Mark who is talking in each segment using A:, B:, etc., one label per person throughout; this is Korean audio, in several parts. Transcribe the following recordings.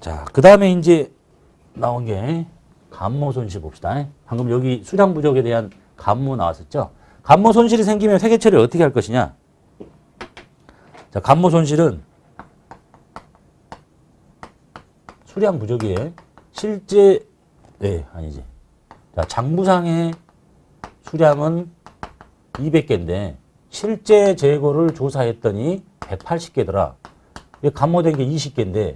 A: 자, 그 다음에 이제 나온 게 감모 손실 봅시다. 방금 여기 수량 부족에 대한 감모 나왔었죠. 감모 손실이 생기면 회계 처리를 어떻게 할 것이냐. 자, 감모 손실은 수량 부족이에요. 실제, 네, 아니지. 자, 장부상의 수량은 200개인데 실제 재고를 조사했더니 180개더라. 감모된 게 20개인데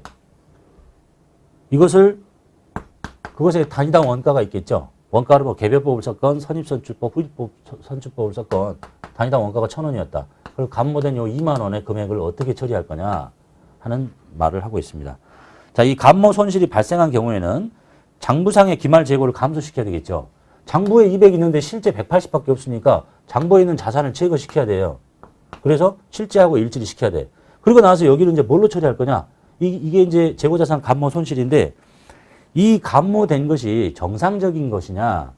A: 그것에 단위당 원가가 있겠죠. 원가를 뭐 개별법을 썼건 선입선출법, 후입법 선출법을 썼건 단위당 원가가 1,000원이었다. 그리고 감모된 요 2만 원의 금액을 어떻게 처리할 거냐 하는 말을 하고 있습니다. 자, 이 감모 손실이 발생한 경우에는 장부상의 기말 재고를 감소시켜야 되겠죠. 장부에 200 있는데 실제 180밖에 없으니까 장부에 있는 자산을 제거시켜야 돼요. 그래서 실제하고 일치를 시켜야 돼. 그리고 나서 여기를 이제 뭘로 처리할 거냐? 이게 이제 재고자산 감모 손실인데 이 감모된 것이 정상적인 것이냐,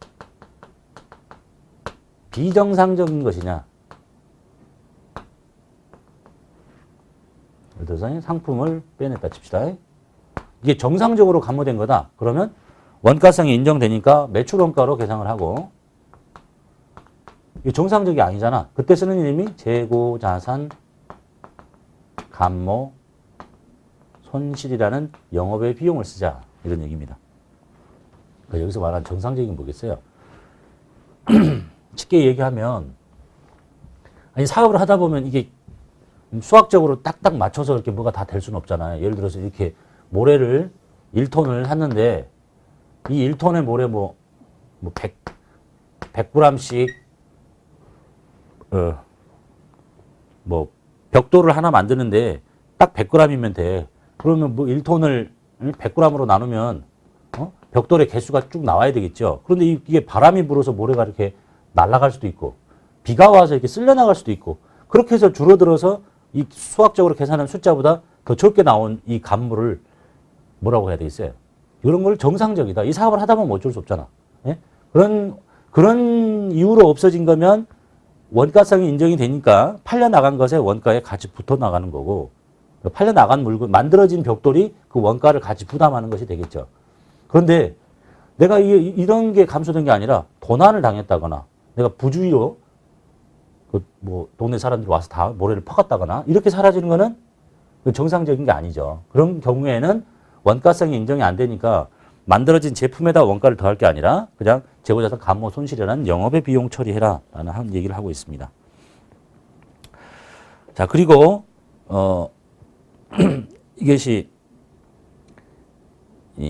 A: 비정상적인 것이냐. 예를 들어서 상품을 빼냈다 칩시다. 이게 정상적으로 감모된 거다. 그러면 원가성이 인정되니까 매출 원가로 계상을 하고 이게 정상적이 아니잖아. 그때 쓰는 이름이 재고자산 감모 손실이라는 영업의 비용을 쓰자. 이런 얘기입니다. 그러니까 여기서 말하는 정상적인 뭐겠어요? 쉽게 얘기하면 아니 사업을 하다 보면 이게 수학적으로 딱딱 맞춰서 이렇게 뭐가 다 될 수는 없잖아요. 예를 들어서 이렇게 모래를 1톤을 샀는데 이 1톤의 모래 뭐 100g씩 뭐 벽돌을 하나 만드는데 딱 100g이면 돼. 그러면 뭐 1톤을 100g으로 나누면 벽돌의 개수가 쭉 나와야 되겠죠. 그런데 이게 바람이 불어서 모래가 이렇게 날아갈 수도 있고 비가 와서 이렇게 쓸려나갈 수도 있고 그렇게 해서 줄어들어서 이 수학적으로 계산한 숫자보다 더 적게 나온 이 감물을 뭐라고 해야 되겠어요? 이런 걸 정상적이다. 이 사업을 하다 보면 어쩔 수 없잖아. 예? 그런 이유로 없어진 거면 원가성이 인정이 되니까 팔려 나간 것에 원가에 같이 붙어 나가는 거고 팔려 나간 물건, 만들어진 벽돌이 그 원가를 같이 부담하는 것이 되겠죠. 그런데 내가 이런 게 감소된 게 아니라 도난을 당했다거나 내가 부주의로 뭐 동네 사람들이 와서 다 모래를 퍼갔다거나 이렇게 사라지는 거는 정상적인 게 아니죠. 그런 경우에는 원가성이 인정이 안 되니까 만들어진 제품에다 원가를 더할 게 아니라 그냥 재고자산 감모 손실이라는 영업의 비용 처리해라 라는 얘기를 하고 있습니다. 자, 그리고 이것이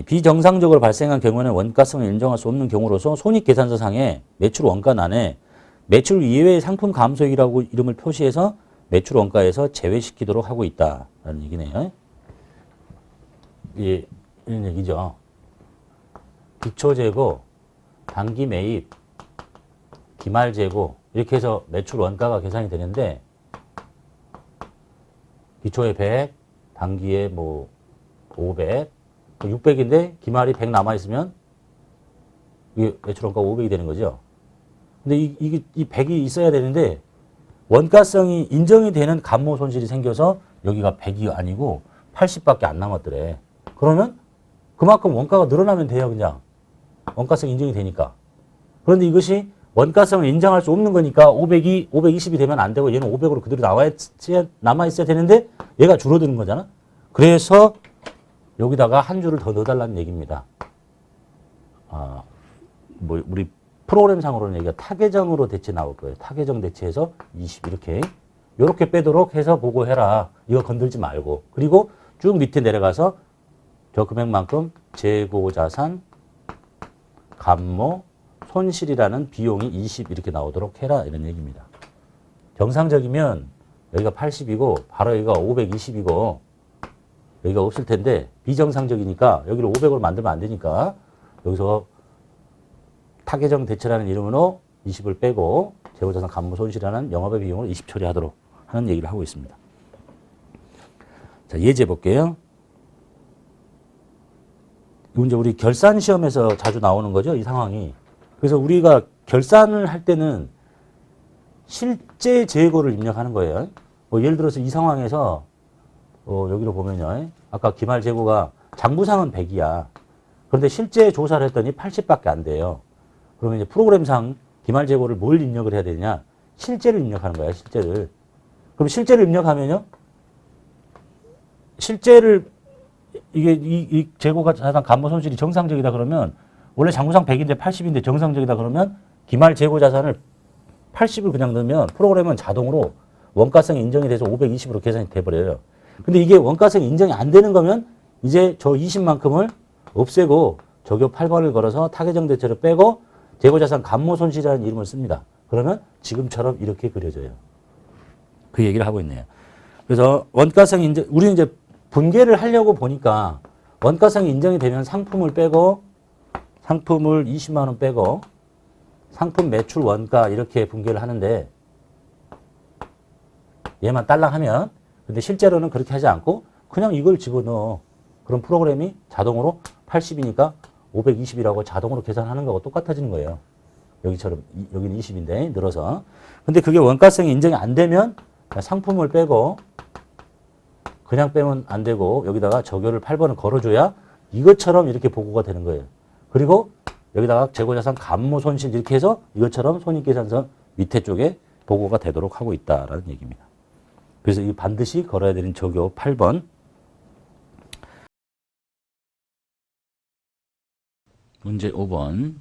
A: 비정상적으로 발생한 경우에는 원가성을 인정할 수 없는 경우로서 손익계산서상에 매출 원가란에 매출 이외의 상품 감소액이라고 이름을 표시해서 매출 원가에서 제외시키도록 하고 있다라는 얘기네요. 예, 이런 얘기죠. 기초재고, 단기매입, 기말재고 이렇게 해서 매출 원가가 계산이 되는데 기초에 100, 단기에 뭐 500, 600인데 기말이 100 남아있으면 이게 매출 원가가 500이 되는 거죠. 근데 이 100이 있어야 되는데 원가성이 인정이 되는 감모 손실이 생겨서 여기가 100이 아니고 80밖에 안 남았더래. 그러면 그만큼 원가가 늘어나면 돼요, 그냥. 원가성 인정이 되니까. 그런데 이것이 원가성을 인정할 수 없는 거니까 500이 520이 되면 안 되고 얘는 500으로 그대로 남아있어야 되는데 얘가 줄어드는 거잖아. 그래서 여기다가 한 줄을 더 넣어달라는 얘기입니다. 뭐 우리 프로그램상으로는 얘기가 타계정으로 대체 나올 거예요. 타계정 대체해서 20 이렇게 빼도록 해서 보고해라. 이거 건들지 말고. 그리고 쭉 밑에 내려가서 저 금액만큼 재고자산, 감모, 손실이라는 비용이 20 이렇게 나오도록 해라. 이런 얘기입니다. 정상적이면 여기가 80이고 바로 여기가 520이고 여기가 없을 텐데 비정상적이니까 여기를 500으로 만들면 안 되니까 여기서 타계정 대체라는 이름으로 20을 빼고 재고자산 감모 손실이라는 영업의 비용을 20 처리하도록 하는 얘기를 하고 있습니다. 자, 예제 볼게요. 이건 이제 우리 결산 시험에서 자주 나오는 거죠, 이 상황이. 그래서 우리가 결산을 할 때는 실제 재고를 입력하는 거예요. 뭐 예를 들어서 이 상황에서 여기로 보면요. 아까 기말 재고가 장부상은 100이야. 그런데 실제 조사를 했더니 80밖에 안 돼요. 그러면 이제 프로그램상 기말 재고를 뭘 입력을 해야 되냐? 실제를 입력하는 거야, 실제를. 그럼 실제를 입력하면요? 실제를, 이 재고가 자산 감모 손실이 정상적이다 그러면, 원래 장부상 100인데 80인데 정상적이다 그러면, 기말 재고 자산을 80을 그냥 넣으면 프로그램은 자동으로 원가성이 인정이 돼서 520으로 계산이 돼버려요. 근데 이게 원가성이 인정이 안 되는 거면, 이제 저 20만큼을 없애고, 적요 8번을 걸어서 타개정 대체로 빼고, 재고자산 감모 손실이라는 이름을 씁니다. 그러면 지금처럼 이렇게 그려져요. 그 얘기를 하고 있네요. 그래서 원가성이 인정, 우리는 이제 분계를 하려고 보니까 원가성이 인정이 되면 상품을 빼고, 상품을 20만 원 빼고, 상품 매출 원가 이렇게 분계를 하는데, 얘만 딸랑하면, 근데 실제로는 그렇게 하지 않고 그냥 이걸 집어넣어. 그럼 프로그램이 자동으로 80이니까 520이라고 자동으로 계산하는 거하고 똑같아지는 거예요. 여기처럼, 여기는 20인데 늘어서. 근데 그게 원가성이 인정이 안 되면 상품을 빼고, 그냥 빼면 안 되고 여기다가 적요를 8번을 걸어줘야 이것처럼 이렇게 보고가 되는 거예요. 그리고 여기다가 재고자산 감모 손실 이렇게 해서 이것처럼 손익계산서 밑에 쪽에 보고가 되도록 하고 있다라는 얘기입니다. 그래서 이 반드시 걸어야 되는 적요 8번. 문제 5번.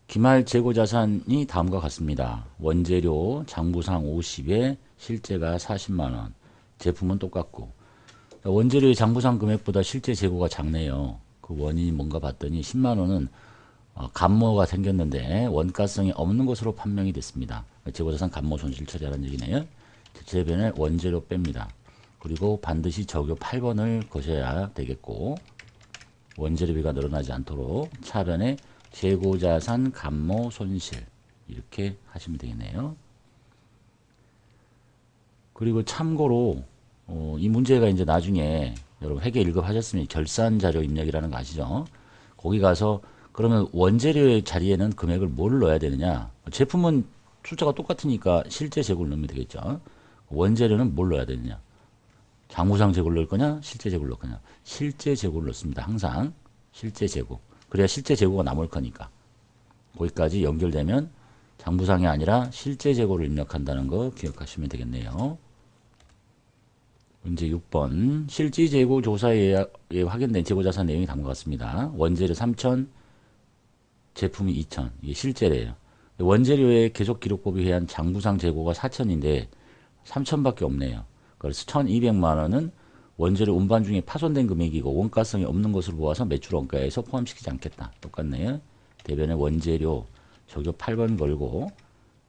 A: 기말 재고자산이 다음과 같습니다. 원재료 장부상 50에 실제가 40만 원. 제품은 똑같고. 원재료의 장부상 금액보다 실제 재고가 작네요. 그 원인이 뭔가 봤더니 10만 원은 감모가 생겼는데 원가성이 없는 것으로 판명이 됐습니다. 재고자산 감모 손실 처리하라는 얘기네요. 대체변에 원재료 뺍니다. 그리고 반드시 적요 8번을 거셔야 되겠고, 원재료비가 늘어나지 않도록 차변에 재고자산 감모 손실 이렇게 하시면 되겠네요. 그리고 참고로 이 문제가 이제 나중에 여러분 회계 1급 하셨으면 결산자료 입력이라는 거 아시죠? 거기 가서 그러면 원재료의 자리에는 금액을 뭘 넣어야 되느냐? 제품은 숫자가 똑같으니까 실제 재고를 넣으면 되겠죠. 원재료는 뭘 넣어야 되느냐? 장부상 재고를 넣을 거냐? 실제 재고를 넣을 거냐? 실제 재고를 넣습니다. 항상 실제 재고. 그래야 실제 재고가 남을 거니까. 거기까지 연결되면 장부상이 아니라 실제 재고를 입력한다는 거 기억하시면 되겠네요. 문제 6번. 실질 재고 조사에 확인된 재고자산 내용이 다음과 같습니다. 원재료 3천, 제품이 2천. 이게 실제래요. 원재료의 계속 기록법에 의한 장부상 재고가 4천인데 3천밖에 없네요. 그래서 1,200만 원은 원재료 운반 중에 파손된 금액이고 원가성이 없는 것으로 보아서 매출 원가에서 포함시키지 않겠다. 똑같네요. 대변에 원재료 적요 8번 걸고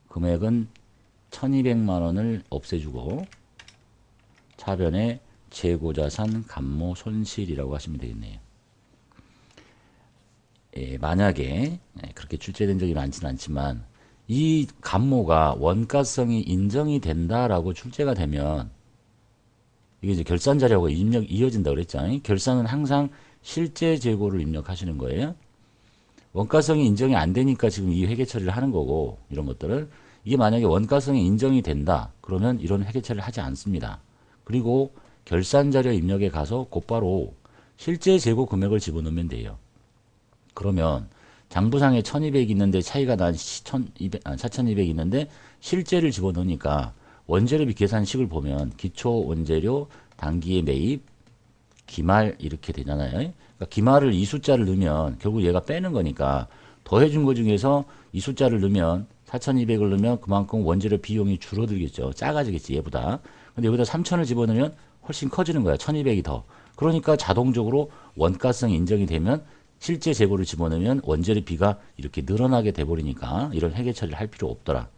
A: 금액은 1,200만 원을 없애주고 차변에 재고자산 감모 손실이라고 하시면 되겠네요. 예, 만약에 그렇게 출제된 적이 많지는 않지만 이 감모가 원가성이 인정이 된다라고 출제가 되면 이게 이제 결산 자료가 이어진다고 그랬잖아요. 결산은 항상 실제 재고를 입력하시는 거예요. 원가성이 인정이 안 되니까 지금 이 회계 처리를 하는 거고 이런 것들을 이게 만약에 원가성이 인정이 된다 그러면 이런 회계 처리를 하지 않습니다. 그리고 결산 자료 입력에 가서 곧바로 실제 재고 금액을 집어넣으면 돼요. 그러면 장부상에 1200 있는데 차이가 난 4200 있는데 실제를 집어넣으니까 원재료비 계산식을 보면 기초 원재료 단기의 매입 기말 이렇게 되잖아요. 그러니까 기말을 이 숫자를 넣으면 결국 얘가 빼는 거니까 더해준 거 중에서 이 숫자를 넣으면 4200을 넣으면 그만큼 원재료 비용이 줄어들겠죠. 작아지겠지 얘보다. 근데 여기다 3000을 집어넣으면 훨씬 커지는 거야. 1200이 더. 그러니까 자동적으로 원가성이 인정이 되면 실제 재고를 집어넣으면 원재료비가 이렇게 늘어나게 돼버리니까 이런 회계 처리를 할 필요 없더라.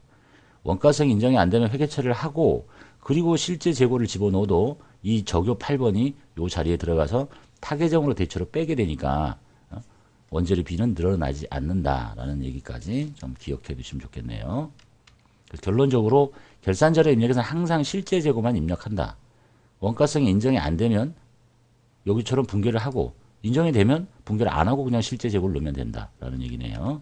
A: 원가성 인정이 안 되면 회계 처리를 하고 그리고 실제 재고를 집어넣어도 이 적요 8번이 이 자리에 들어가서 타계정으로 대체로 빼게 되니까 원재료비는 늘어나지 않는다라는 얘기까지 좀 기억해 두시면 좋겠네요. 결론적으로 결산자료 입력에서는 항상 실제 재고만 입력한다. 원가성이 인정이 안 되면 여기처럼 분계를 하고 인정이 되면 분계를 안 하고 그냥 실제 재고를 넣으면 된다라는 얘기네요.